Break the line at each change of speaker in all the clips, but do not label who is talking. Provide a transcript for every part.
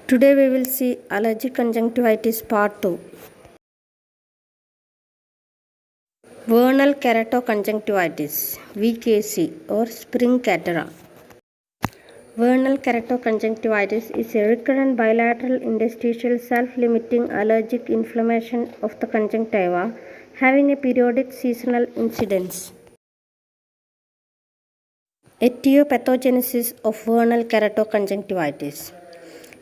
Today we will see allergic conjunctivitis part 2. Vernal keratoconjunctivitis VKC or spring catarrh. Vernal keratoconjunctivitis is a recurrent bilateral interstitial self-limiting allergic inflammation of the conjunctiva having a periodic seasonal incidence. Etiopathogenesis of vernal keratoconjunctivitis.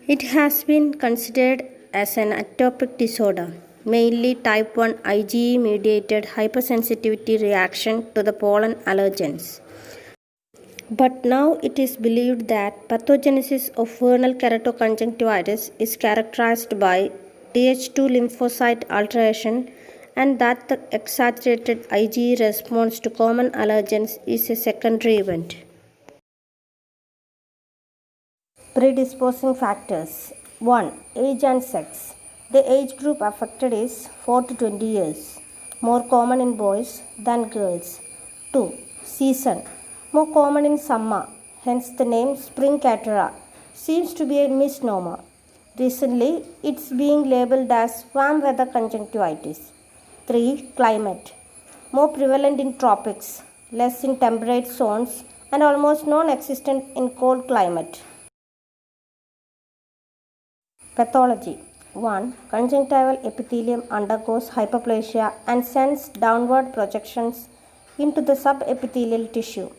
It has been considered as an atopic disorder, mainly type 1 IgE mediated hypersensitivity reaction to the pollen allergens. But now it is believed that pathogenesis of vernal keratoconjunctivitis is characterized by Th2 lymphocyte alteration and that the exaggerated IgE response to common allergens is a secondary event. Predisposing factors 1. Age and sex. The age group affected is 4 to 20 years, more common in boys than girls. 2. Season. More common in summer, hence the name spring catarrh seems to be a misnomer. Recently, it's being labeled as warm weather conjunctivitis. 3. Climate. More prevalent in tropics, less in temperate zones, and almost non-existent in cold climate. Pathology 1. Conjunctival epithelium undergoes hyperplasia and sends downward projections into the subepithelial tissue.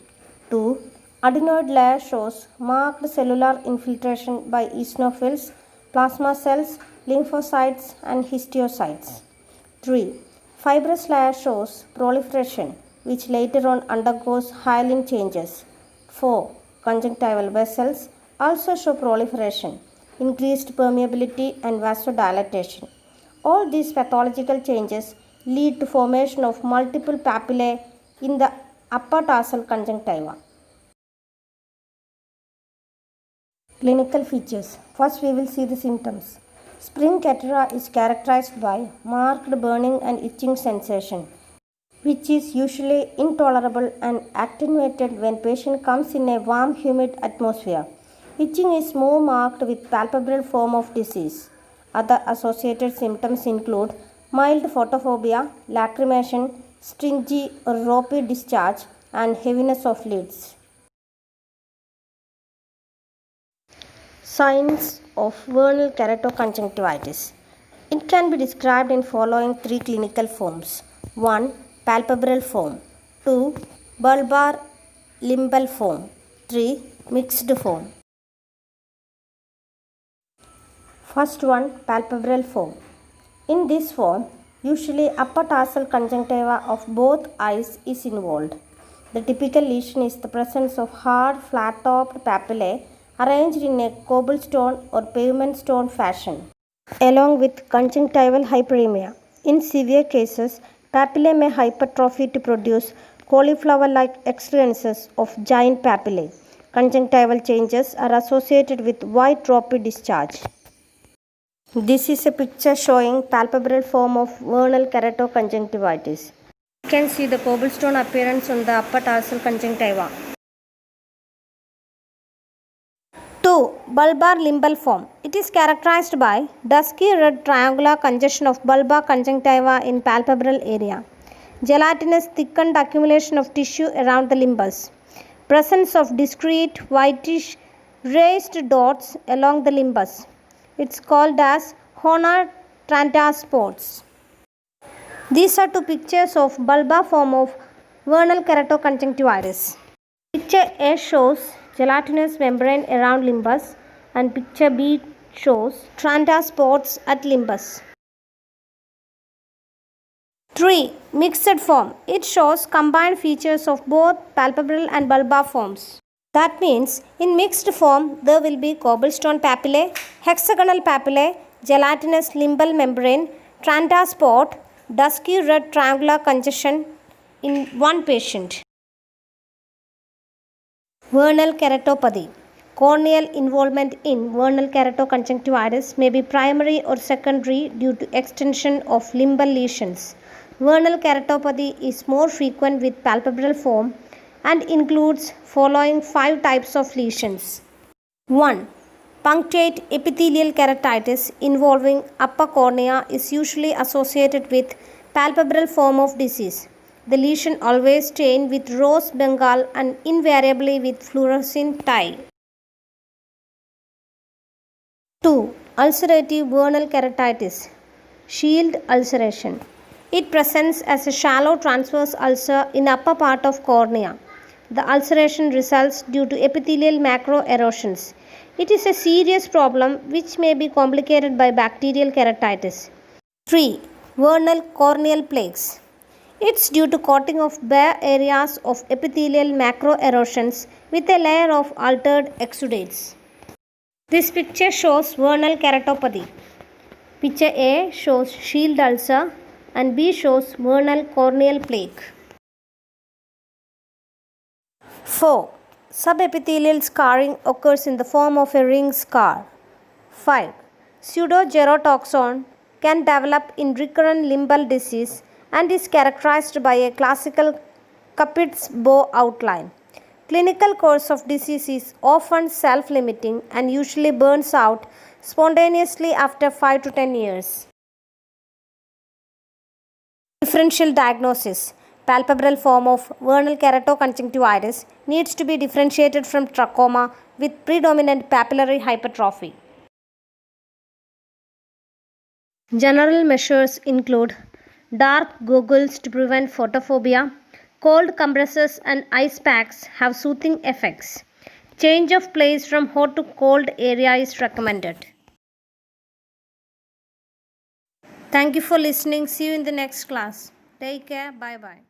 2. Adenoid layer shows marked cellular infiltration by eosinophils, plasma cells, lymphocytes, and histiocytes. 3. Fibrous layer shows proliferation, which later on undergoes hyaline changes. 4. Conjunctival vessels also show proliferation, increased permeability, and vasodilatation. All these pathological changes lead to formation of multiple papillae in the upper tarsal conjunctiva. Clinical features. First we will see the symptoms. Spring catarrh is characterized by marked burning and itching sensation, which is usually intolerable and attenuated when patient comes in a warm humid atmosphere. Itching is more marked with palpebral form of disease. Other associated symptoms include mild photophobia, lacrimation, stringy or ropey discharge, and heaviness of lids. Signs of vernal keratoconjunctivitis. It can be described in following three clinical forms. 1. Palpebral form. 2. Bulbar limbal form. 3. Mixed form. First one, palpebral form. In this form, usually upper tarsal conjunctiva of both eyes is involved. The typical lesion is the presence of hard, flat-topped papillae arranged in a cobblestone or pavement stone fashion, along with conjunctival hyperemia. In severe cases, papillae may hypertrophy to produce cauliflower-like excrescences of giant papillae. Conjunctival changes are associated with white ropey discharge. This is a picture showing palpebral form of vernal keratoconjunctivitis. You can see the cobblestone appearance on the upper tarsal conjunctiva. 2. Bulbar limbal form. It is characterized by dusky red triangular congestion of bulbar conjunctiva in palpebral area, gelatinous thickened accumulation of tissue around the limbus, presence of discrete whitish raised dots along the limbus. It's called as Horner Trantas spots. These are two pictures of bulbar form of vernal keratoconjunctivitis. Picture A shows gelatinous membrane around limbus and picture B shows Trantas spots at limbus. 3. Mixed form. It shows combined features of both palpebral and bulbar forms. That means in mixed form there will be cobblestone papillae, hexagonal papillae, gelatinous limbal membrane, Trantas spot, dusky red triangular congestion in one patient. Vernal keratopathy. Corneal involvement in vernal keratoconjunctivitis may be primary or secondary due to extension of limbal lesions. Vernal keratopathy is more frequent with palpebral form and includes following 5 types of lesions. 1. Punctate epithelial keratitis involving upper cornea is usually associated with palpebral form of disease. The lesion always stained with rose bengal and invariably with fluorescent dye. 2. Ulcerative vernal keratitis, shield ulceration. It presents as a shallow transverse ulcer in upper part of cornea. The ulceration results due to epithelial macroerosions. It is a serious problem which may be complicated by bacterial keratitis. 3. Vernal corneal plaques. It's due to coating of bare areas of epithelial macroerosions with a layer of altered exudates. This picture shows vernal keratopathy. Picture A shows shield ulcer and B shows vernal corneal plaque. 4. Subepithelial scarring occurs in the form of a ring scar. 5. Pseudogerotoxon can develop in recurrent limbal disease and is characterized by a classical Cupid's bow outline. Clinical course of disease is often self-limiting and usually burns out spontaneously after 5 to 10 years. Differential diagnosis. Palpebral form of vernal keratoconjunctivitis needs to be differentiated from trachoma with predominant papillary hypertrophy. General measures include dark goggles to prevent photophobia. Cold compresses and ice packs have soothing effects. Change of place from hot to cold area is recommended. Thank you for listening. See you in the next class. Take care. Bye bye.